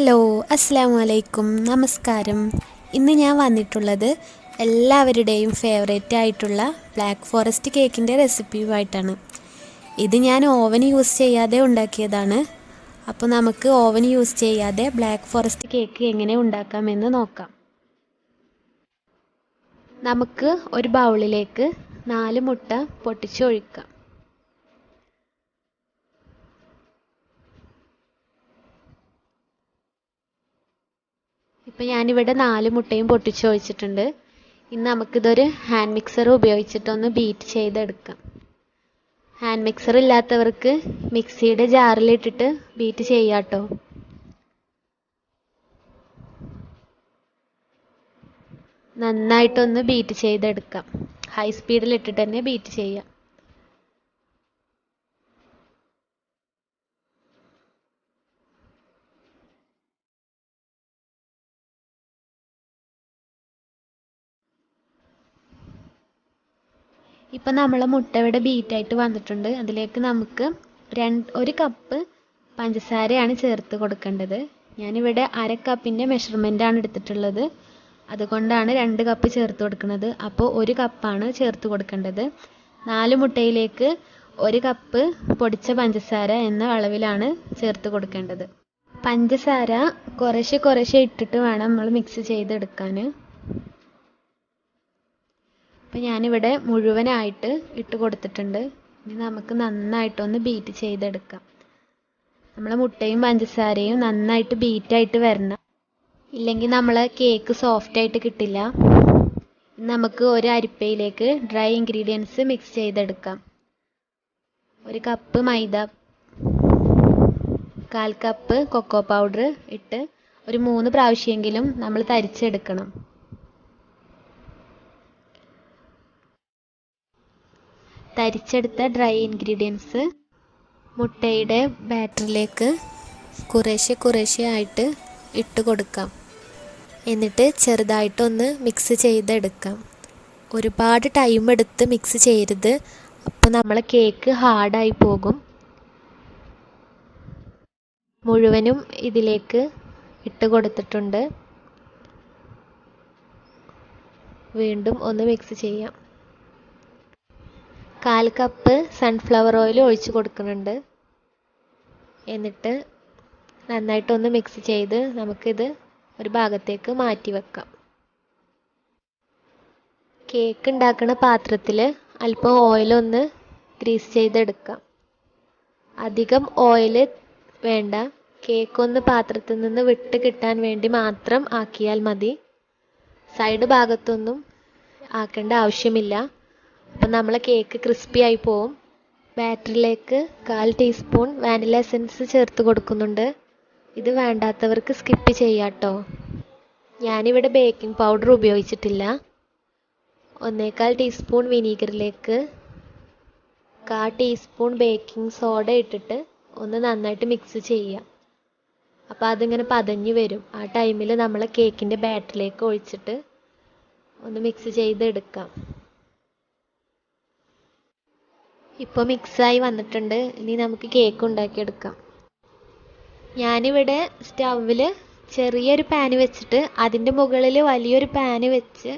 Hello, അസ്സലാമു അലൈക്കും, നമസ്കാരം. ഇന്ന് ഞാൻ വന്നിട്ടുള്ളത് എല്ലാവരുടെയും ഫേവറേറ്റ് ആയിട്ടുള്ള ബ്ലാക്ക് ഫോറസ്റ്റ് കേക്കിൻ്റെ റെസിപ്പിയുമായിട്ടാണ്. ഇത് ഞാൻ ഓവൻ യൂസ് ചെയ്യാതെ ഉണ്ടാക്കിയതാണ്. അപ്പോൾ നമുക്ക് ഓവൻ യൂസ് ചെയ്യാതെ ബ്ലാക്ക് ഫോറസ്റ്റ് കേക്ക് എങ്ങനെ ഉണ്ടാക്കാമെന്ന് നോക്കാം. നമുക്ക് ഒരു ബൗളിലേക്ക് 4 മുട്ട പൊട്ടിച്ചൊഴിക്കാം. ഇപ്പോൾ ഞാനിവിടെ 4 മുട്ടയും പൊട്ടിച്ചൊഴിച്ചിട്ടുണ്ട്. ഇനി നമുക്കിതൊരു ഹാൻഡ് മിക്സർ ഉപയോഗിച്ചിട്ടൊന്ന് ബീറ്റ് ചെയ്തെടുക്കാം. ഹാൻഡ് മിക്സർ ഇല്ലാത്തവർക്ക് മിക്സിയുടെ ജാറിലിട്ടിട്ട് ബീറ്റ് ചെയ്യാം കേട്ടോ. നന്നായിട്ടൊന്ന് ബീറ്റ് ചെയ്തെടുക്കാം. ഹൈ സ്പീഡിലിട്ടിട്ട് തന്നെ ബീറ്റ് ചെയ്യാം. ഇപ്പം നമ്മളെ മുട്ട ഇവിടെ ബീറ്റായിട്ട് വന്നിട്ടുണ്ട്. അതിലേക്ക് നമുക്ക് 1 കപ്പ് പഞ്ചസാരയാണ് ചേർത്ത് കൊടുക്കേണ്ടത്. ഞാനിവിടെ 1/2 കപ്പിൻ്റെ മെഷർമെൻറ്റാണ് എടുത്തിട്ടുള്ളത്. അതുകൊണ്ടാണ് 2 കപ്പ് ചേർത്ത് കൊടുക്കുന്നത്. അപ്പോൾ 1 കപ്പാണ് ചേർത്ത് കൊടുക്കേണ്ടത്. 4 മുട്ടയിലേക്ക് 1 കപ്പ് പൊടിച്ച പഞ്ചസാര എന്ന അളവിലാണ് ചേർത്ത് കൊടുക്കേണ്ടത്. പഞ്ചസാര കുറേശ്ശെ ഇട്ടിട്ട് വേണം നമ്മൾ മിക്സ് ചെയ്തെടുക്കാൻ. അപ്പോൾ ഞാനിവിടെ മുഴുവനായിട്ട് ഇട്ട് കൊടുത്തിട്ടുണ്ട്. ഇനി നമുക്ക് നന്നായിട്ടൊന്ന് ബീറ്റ് ചെയ്തെടുക്കാം. നമ്മളെ മുട്ടയും പഞ്ചസാരയും നന്നായിട്ട് ബീറ്റായിട്ട് വരണം. ഇല്ലെങ്കിൽ നമ്മളെ കേക്ക് സോഫ്റ്റായിട്ട് കിട്ടില്ല. നമുക്ക് ഒരു അരിപ്പയിലേക്ക് ഡ്രൈ ഇൻഗ്രീഡിയൻസ് മിക്സ് ചെയ്തെടുക്കാം. 1 കപ്പ് മൈദ, 1/4 കപ്പ് കൊക്കോ പൗഡർ ഇട്ട് ഒരു 3 പ്രാവശ്യമെങ്കിലും നമ്മൾ തരിച്ചെടുക്കണം. തരിച്ചെടുത്ത ഡ്രൈ ഇൻഗ്രീഡിയൻസ് മുട്ടയുടെ ബാറ്ററിലേക്ക് കുറേശ്ശെ ആയിട്ട് ഇട്ട് കൊടുക്കാം. എന്നിട്ട് ചെറുതായിട്ടൊന്ന് മിക്സ് ചെയ്തെടുക്കാം. ഒരുപാട് ടൈം എടുത്ത് മിക്സ് ചെയ്യരുത്. അപ്പോൾ നമ്മളെ കേക്ക് ഹാർഡായി പോകും. മുഴുവനും ഇതിലേക്ക് ഇട്ട് കൊടുത്തിട്ടുണ്ട്. വീണ്ടും ഒന്ന് മിക്സ് ചെയ്യാം. 1/4 കപ്പ് സൺഫ്ലവർ ഓയിൽ ഒഴിച്ച് കൊടുക്കുന്നുണ്ട്. എന്നിട്ട് നന്നായിട്ടൊന്ന് മിക്സ് ചെയ്ത് നമുക്കിത് ഒരു ഭാഗത്തേക്ക് മാറ്റി വെക്കാം. കേക്ക് ഉണ്ടാക്കുന്ന പാത്രത്തിൽ അല്പം ഓയിലൊന്ന് ഗ്രീസ് ചെയ്തെടുക്കാം. അധികം ഓയിൽ വേണ്ട. കേക്കൊന്ന് പാത്രത്തിൽ നിന്ന് വിട്ട് കിട്ടാൻ വേണ്ടി മാത്രം ആക്കിയാൽ മതി. സൈഡ് ഭാഗത്തൊന്നും ആക്കേണ്ട ആവശ്യമില്ല. അപ്പം നമ്മളെ കേക്ക് ക്രിസ്പി ആയി പോവും. ബാറ്ററിലേക്ക് 1/4 ടീസ്പൂൺ വാനില എസൻസ് ചേർത്ത് കൊടുക്കുന്നുണ്ട്. ഇത് വേണ്ടാത്തവർക്ക് സ്കിപ്പ് ചെയ്യാം കേട്ടോ. ഞാനിവിടെ ബേക്കിംഗ് പൗഡർ ഉപയോഗിച്ചിട്ടില്ല. 1/4 ടീസ്പൂൺ വിനീഗറിലേക്ക് 1/4 ടീസ്പൂൺ ബേക്കിംഗ് സോഡ ഇട്ടിട്ട് ഒന്ന് നന്നായിട്ട് മിക്സ് ചെയ്യാം. അപ്പോൾ അതിങ്ങനെ പതഞ്ഞ് വരും. ആ ടൈമിൽ നമ്മൾ കേക്കിൻ്റെ ബാറ്ററിലേക്ക് ഒഴിച്ചിട്ട് ഒന്ന് മിക്സ് ചെയ്തെടുക്കാം. ഇപ്പോൾ മിക്സായി വന്നിട്ടുണ്ട്. ഇനി നമുക്ക് കേക്ക് ഉണ്ടാക്കിയെടുക്കാം. ഞാനിവിടെ സ്റ്റൗവിൽ ചെറിയൊരു പാന് വെച്ചിട്ട് അതിൻ്റെ മുകളിൽ വലിയൊരു പാന് വെച്ച്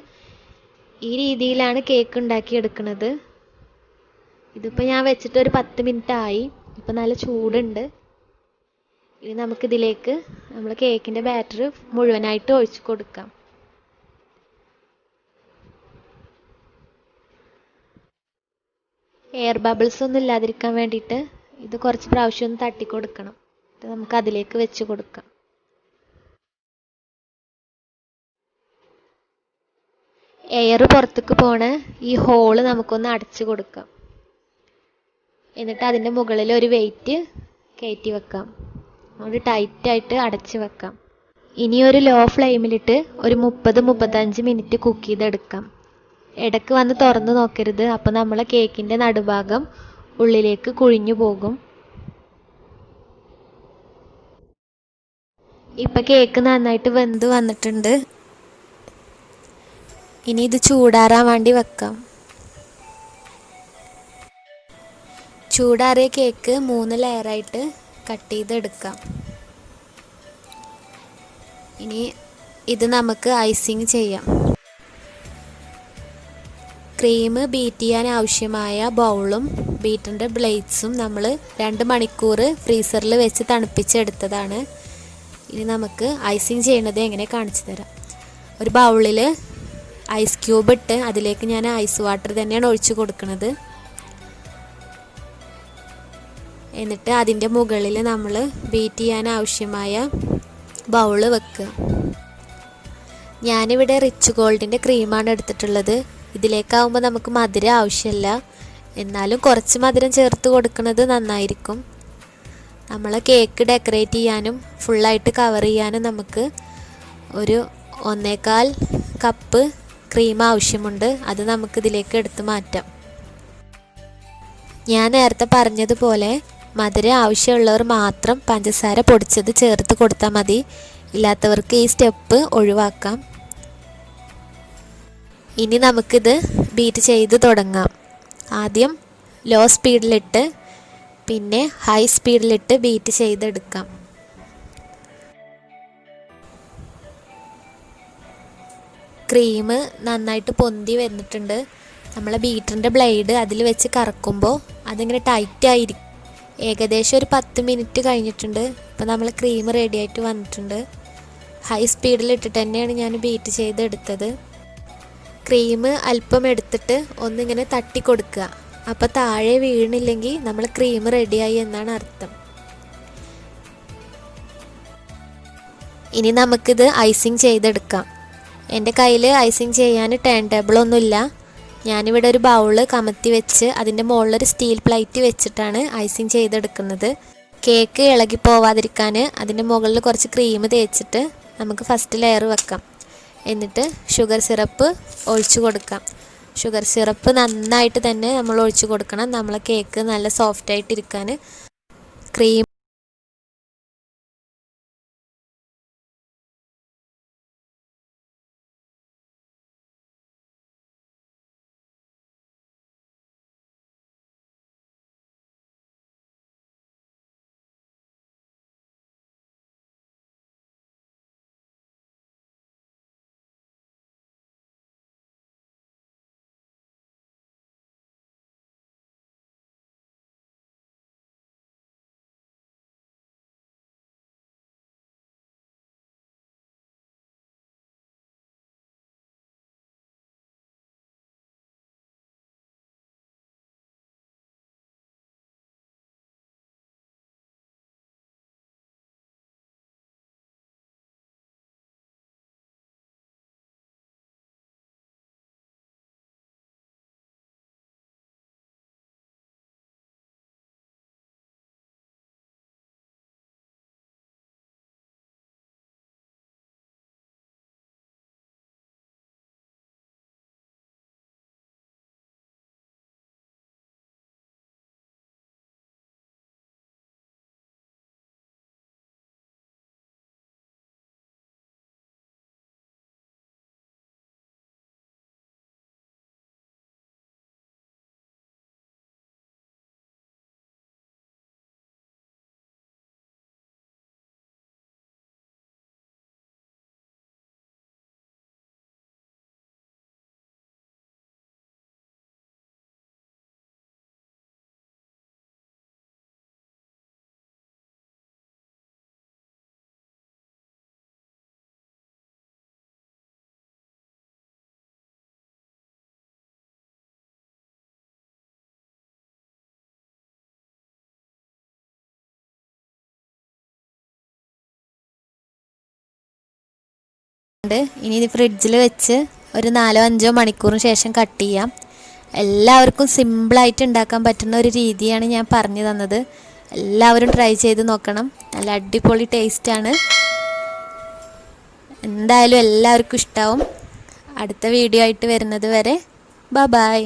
ഈ രീതിയിലാണ് കേക്ക് ഉണ്ടാക്കിയെടുക്കുന്നത്. ഇതിപ്പോൾ ഞാൻ വെച്ചിട്ട് ഒരു 10 മിനിറ്റ് ആയി. ഇപ്പോൾ നല്ല ചൂടുണ്ട്. ഇനി നമുക്കിതിലേക്ക് നമ്മൾ കേക്കിൻ്റെ ബാറ്റർ മുഴുവനായിട്ട് ഒഴിച്ച് കൊടുക്കാം. എയർ ബബിൾസ് ഒന്നും ഇല്ലാതിരിക്കാൻ വേണ്ടിയിട്ട് ഇത് കുറച്ച് പ്രാവശ്യം ഒന്ന് തട്ടി കൊടുക്കണം. ഇത് നമുക്ക് അതിലേക്ക് വെച്ച് കൊടുക്കാം. എയർ പുറത്തേക്ക് പോണ ഈ ഹോള് നമുക്കൊന്ന് അടച്ചു കൊടുക്കാം. എന്നിട്ട് അതിൻ്റെ മുകളിൽ ഒരു വെയിറ്റ് കയറ്റി വെക്കാം. ഒരു ടൈറ്റായിട്ട് അടച്ച് വെക്കാം. ഇനി ഒരു ലോ ഫ്ലെയിമിലിട്ട് ഒരു 30-35 മിനിറ്റ് കുക്ക് ചെയ്തെടുക്കാം. ഇടയ്ക്ക് വന്ന് തുറന്ന് നോക്കരുത്. അപ്പോൾ നമ്മളെ കേക്കിൻ്റെ നടുഭാഗം ഉള്ളിലേക്ക് കുഴിഞ്ഞു പോകും. ഇപ്പം കേക്ക് നന്നായിട്ട് വെന്ത് വന്നിട്ടുണ്ട്. ഇനി ഇത് ചൂടാറാൻ വേണ്ടി വെക്കാം. ചൂടാറിയ കേക്ക് 3 ലെയറായിട്ട് കട്ട് ചെയ്തെടുക്കാം. ഇനി ഇത് നമുക്ക് ഐസിങ് ചെയ്യാം. ക്രീം ബീറ്റ് ചെയ്യാൻ ആവശ്യമായ ബൗളും ബീറ്ററിൻ്റെ ബ്ലേഡ്സും നമ്മൾ 2 മണിക്കൂർ ഫ്രീസറിൽ വെച്ച് തണുപ്പിച്ചെടുത്തതാണ്. ഇനി നമുക്ക് ഐസിങ് ചെയ്യണത് എങ്ങനെ കാണിച്ചു തരാം. ഒരു ബൗളിൽ ഐസ് ക്യൂബ് ഇട്ട് അതിലേക്ക് ഞാൻ ഐസ് വാട്ടർ തന്നെയാണ് ഒഴിച്ചു കൊടുക്കുന്നത്. എന്നിട്ട് അതിൻ്റെ മുകളിൽ നമ്മൾ ബീറ്റ് ചെയ്യാൻ ആവശ്യമായ ബൗള് വെക്കുക. ഞാനിവിടെ റിച്ച് ഗോൾഡിൻ്റെ ക്രീമാണ് എടുത്തിട്ടുള്ളത്. ഇതിലേക്കാവുമ്പോൾ നമുക്ക് മധുരം ആവശ്യമില്ല, എന്നാലും കുറച്ച് മധുരം ചേർത്ത് കൊടുക്കുന്നത് നന്നായിരിക്കും. നമ്മൾ കേക്ക് ഡെക്കറേറ്റ് ചെയ്യാനും ഫുള്ളായിട്ട് കവർ ചെയ്യാനും നമുക്ക് ഒരു 1.25 കപ്പ് ക്രീം ആവശ്യമുണ്ട്. അത് നമുക്ക് ഇതിലേക്ക് എടുത്ത് മാറ്റാം. ഞാൻ നേരത്തെ പറഞ്ഞതുപോലെ മധുരം ആവശ്യമുള്ളവർ മാത്രം പഞ്ചസാര പൊടിച്ചത് ചേർത്ത് കൊടുത്താൽ മതി. ഇല്ലാത്തവർക്ക് ഈ സ്റ്റെപ്പ് ഒഴിവാക്കാം. ഇനി നമുക്കിത് ബീറ്റ് ചെയ്ത് തുടങ്ങാം. ആദ്യം ലോ സ്പീഡിലിട്ട് പിന്നെ ഹൈ സ്പീഡിലിട്ട് ബീറ്റ് ചെയ്തെടുക്കാം. ക്രീം നന്നായിട്ട് പൊന്തി വന്നിട്ടുണ്ട്. നമ്മളെ ബീറ്ററിൻ്റെ ബ്ലേഡ് അതിൽ വെച്ച് കറക്കുമ്പോൾ അതിങ്ങനെ ടൈറ്റായിരിക്കും. ഏകദേശം ഒരു 10 മിനിറ്റ് കഴിഞ്ഞിട്ടുണ്ട്. ഇപ്പോൾ നമ്മൾ ക്രീം റെഡി ആയിട്ട് വന്നിട്ടുണ്ട്. ഹൈ സ്പീഡിലിട്ടിട്ട് തന്നെയാണ് ഞാൻ ബീറ്റ് ചെയ്തെടുത്തത്. ക്രീം അല്പം എടുത്തിട്ട് ഒന്നിങ്ങനെ തട്ടി കൊടുക്കുക. അപ്പോൾ താഴെ വീണില്ലെങ്കിൽ നമ്മൾ ക്രീം റെഡിയായി എന്നാണ് അർത്ഥം. ഇനി നമുക്കിത് ഐസിങ് ചെയ്തെടുക്കാം. എൻ്റെ കയ്യിൽ ഐസിങ് ചെയ്യാൻ ടേൺ ടേബിളൊന്നുമില്ല. ഞാനിവിടെ ഒരു ബൗള് കമത്തി വെച്ച് അതിൻ്റെ മുകളിലൊരു സ്റ്റീൽ പ്ലേറ്റ് വെച്ചിട്ടാണ് ഐസിങ് ചെയ്തെടുക്കുന്നത്. കേക്ക് ഇളകി പോവാതിരിക്കാൻ അതിൻ്റെ മുകളിൽ കുറച്ച് ക്രീം തേച്ചിട്ട് നമുക്ക് ഫസ്റ്റ് ലെയർ വെക്കാം. എന്നിട്ട് ഷുഗർ സിറപ്പ് ഒഴിച്ചു കൊടുക്കാം. ഷുഗർ സിറപ്പ് നന്നായിട്ട് തന്നെ നമ്മൾ ഒഴിച്ചു കൊടുക്കണം, നമ്മളെ കേക്ക് നല്ല സോഫ്റ്റായിട്ടിരിക്കാൻ. ക്രീം ഇനി ഇത് ഫ്രിഡ്ജിൽ വെച്ച് ഒരു 4-5 മണിക്കൂറിന് ശേഷം കട്ട് ചെയ്യാം. എല്ലാവർക്കും സിമ്പിളായിട്ട് ഉണ്ടാക്കാൻ പറ്റുന്ന ഒരു രീതിയാണ് ഞാൻ പറഞ്ഞു തന്നത്. എല്ലാവരും ട്രൈ ചെയ്ത് നോക്കണം. നല്ല അടിപൊളി ടേസ്റ്റാണ്. എന്തായാലും എല്ലാവർക്കും ഇഷ്ടമാവും. അടുത്ത വീഡിയോ ആയിട്ട് വരുന്നത് വരെ ബൈ.